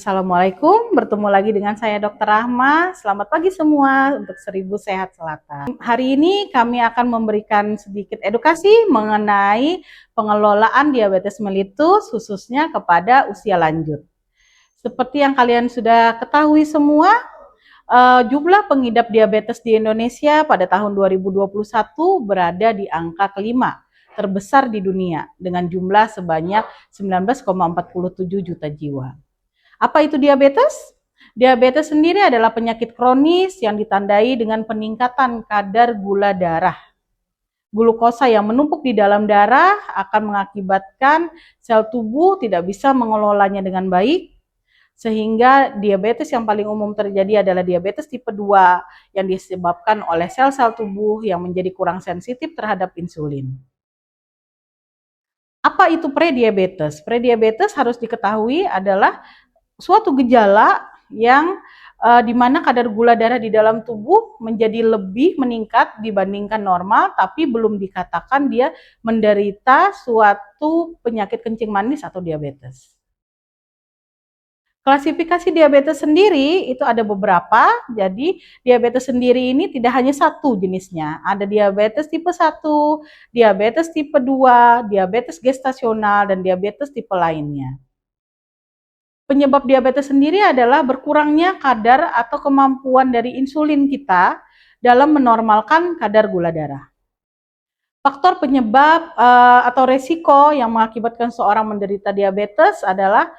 Assalamualaikum, bertemu lagi dengan saya Dr. Rahma. Selamat pagi semua untuk 1000 Sehat Selatan. Hari ini kami akan memberikan sedikit edukasi mengenai pengelolaan diabetes mellitus khususnya kepada usia lanjut. Seperti yang kalian sudah ketahui semua, jumlah pengidap diabetes di Indonesia pada tahun 2021 berada di angka kelima terbesar di dunia dengan jumlah sebanyak 19,47 juta jiwa. Apa itu diabetes? Diabetes sendiri adalah penyakit kronis yang ditandai dengan peningkatan kadar gula darah. Glukosa yang menumpuk di dalam darah akan mengakibatkan sel tubuh tidak bisa mengelolanya dengan baik, sehingga diabetes yang paling umum terjadi adalah diabetes tipe 2 yang disebabkan oleh sel-sel tubuh yang menjadi kurang sensitif terhadap insulin. Apa itu prediabetes? Prediabetes harus diketahui adalah suatu gejala yang di mana kadar gula darah di dalam tubuh menjadi lebih meningkat dibandingkan normal, tapi belum dikatakan dia menderita suatu penyakit kencing manis atau diabetes. Klasifikasi diabetes sendiri itu ada beberapa, jadi diabetes sendiri ini tidak hanya satu jenisnya, ada diabetes tipe 1, diabetes tipe 2, diabetes gestasional, dan diabetes tipe lainnya. Penyebab diabetes sendiri adalah berkurangnya kadar atau kemampuan dari insulin kita dalam menormalkan kadar gula darah. Faktor penyebab atau resiko yang mengakibatkan seorang menderita diabetes adalah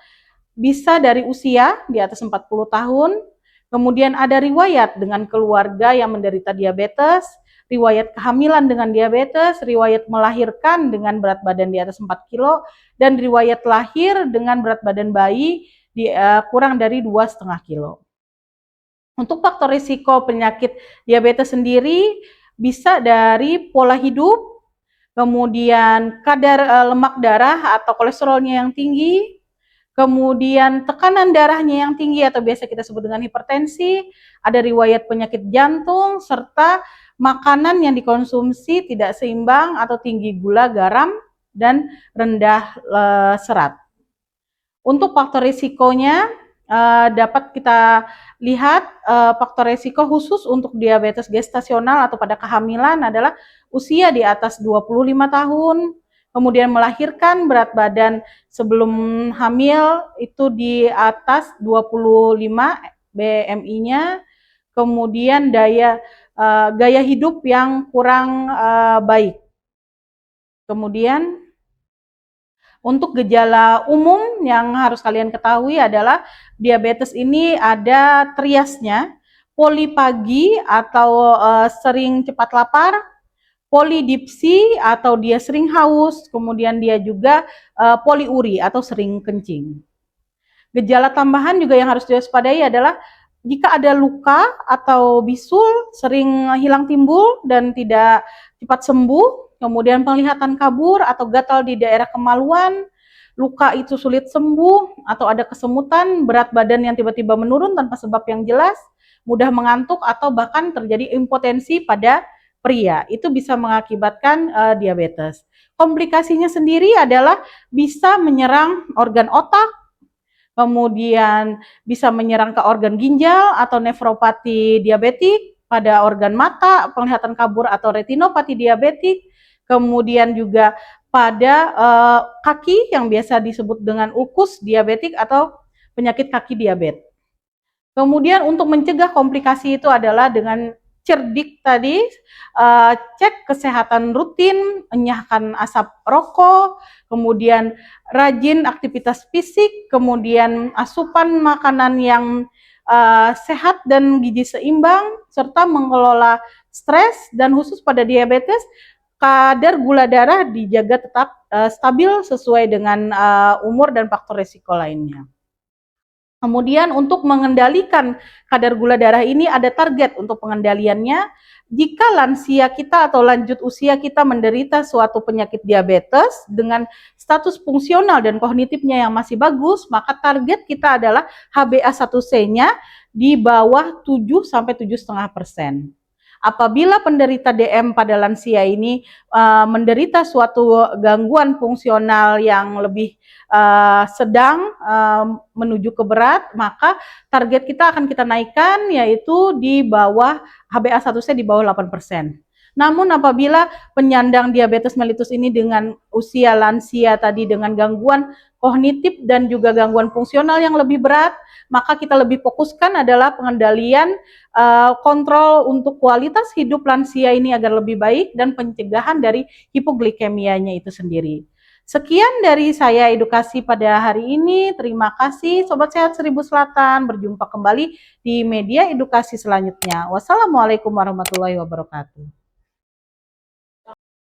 bisa dari usia di atas 40 tahun, kemudian ada riwayat dengan keluarga yang menderita diabetes, riwayat kehamilan dengan diabetes, riwayat melahirkan dengan berat badan di atas 4 kilo, dan riwayat lahir dengan berat badan bayi kurang dari 2,5 kilo. Untuk faktor risiko penyakit diabetes sendiri bisa dari pola hidup, kemudian kadar lemak darah atau kolesterolnya yang tinggi, kemudian tekanan darahnya yang tinggi atau biasa kita sebut dengan hipertensi, ada riwayat penyakit jantung, serta makanan yang dikonsumsi tidak seimbang atau tinggi gula, garam, dan rendah serat. Untuk faktor risikonya dapat kita lihat faktor risiko khusus untuk diabetes gestasional atau pada kehamilan adalah usia di atas 25 tahun, kemudian melahirkan berat badan sebelum hamil itu di atas 25 BMI-nya, kemudian gaya hidup yang kurang baik. Kemudian untuk gejala umum yang harus kalian ketahui adalah diabetes ini ada triasnya, polipagi atau sering cepat lapar, polidipsi atau dia sering haus, kemudian dia juga poliuri atau sering kencing. Gejala tambahan juga yang harus diwaspadai adalah jika ada luka atau bisul sering hilang timbul dan tidak cepat sembuh, kemudian penglihatan kabur atau gatal di daerah kemaluan, luka itu sulit sembuh, atau ada kesemutan, berat badan yang tiba-tiba menurun tanpa sebab yang jelas, mudah mengantuk, atau bahkan terjadi impotensi pada pria. Itu bisa mengakibatkan diabetes. Komplikasinya sendiri adalah bisa menyerang organ otak, kemudian bisa menyerang ke organ ginjal atau nefropati diabetik, pada organ mata, penglihatan kabur atau retinopati diabetik, kemudian juga pada kaki yang biasa disebut dengan ulkus diabetik atau penyakit kaki diabetes. Kemudian untuk mencegah komplikasi itu adalah dengan cerdik tadi, cek kesehatan rutin, enyahkan asap rokok, kemudian rajin aktivitas fisik, kemudian asupan makanan yang sehat dan gizi seimbang, serta mengelola stres, dan khusus pada diabetes, kadar gula darah dijaga tetap stabil sesuai dengan umur dan faktor risiko lainnya. Kemudian untuk mengendalikan kadar gula darah ini ada target untuk pengendaliannya. Jika lansia kita atau lanjut usia kita menderita suatu penyakit diabetes dengan status fungsional dan kognitifnya yang masih bagus, maka target kita adalah HbA1c-nya di bawah 7 sampai 7,5%. Apabila penderita DM pada lansia ini menderita suatu gangguan fungsional yang lebih sedang menuju ke berat, maka target kita akan kita naikkan yaitu di bawah HbA1c di bawah 8%. Namun apabila penyandang diabetes mellitus ini dengan usia lansia tadi dengan gangguan kognitif dan juga gangguan fungsional yang lebih berat, maka kita lebih fokuskan adalah pengendalian kontrol untuk kualitas hidup lansia ini agar lebih baik dan pencegahan dari hipoglikemianya itu sendiri. Sekian dari saya edukasi pada hari ini. Terima kasih Sobat Sehat Seribu Selatan. Berjumpa kembali di media edukasi selanjutnya. Wassalamualaikum warahmatullahi wabarakatuh.